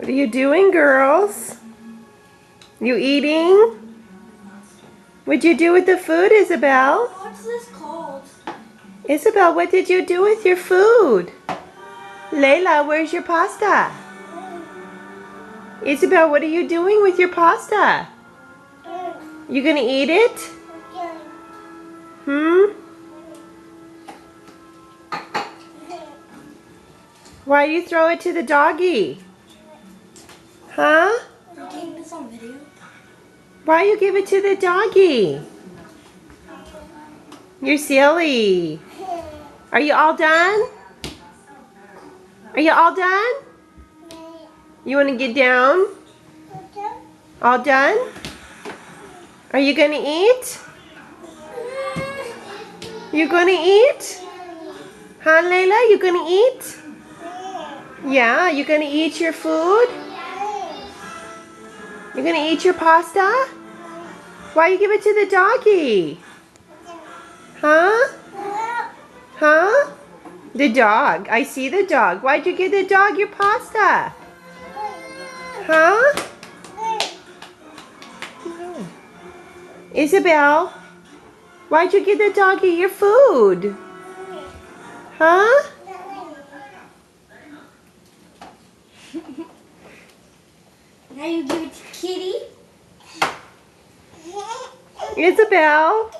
What are you doing, girls? You eating? What'd you do with the food, Isabel? What's this called? Isabel, what did you do with your food? Layla, where's your pasta? Isabel, what are you doing with your pasta? You gonna eat it? Hmm? Why do you throw it to the doggy? Huh? Are you getting this on video? Why you give it to the doggy? You're silly. Are you all done? Are you all done? You want to get down? All done? Are you going to eat? You going to eat? Huh, Layla? You going to eat? Yeah, you going to eat your food? You going to eat your pasta? Why you give it to the doggy? Huh? Huh? The dog. I see the dog. Why'd you give the dog your pasta? Huh? No. Isabel, why'd you give the doggy your food? Huh? Now you give it to Kitty. Isabel,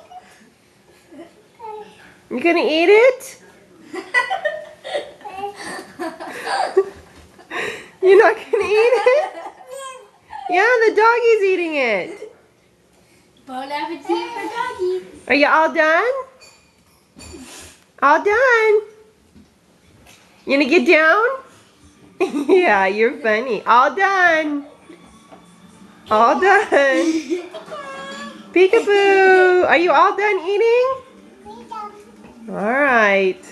you gonna eat it? You're not gonna eat it? Yeah, the doggy's eating it. Bon appetit for doggy. Are you all done? All done? You gonna get down? Yeah, you're funny. All done. All done. Peekaboo. Are you all done eating? All right.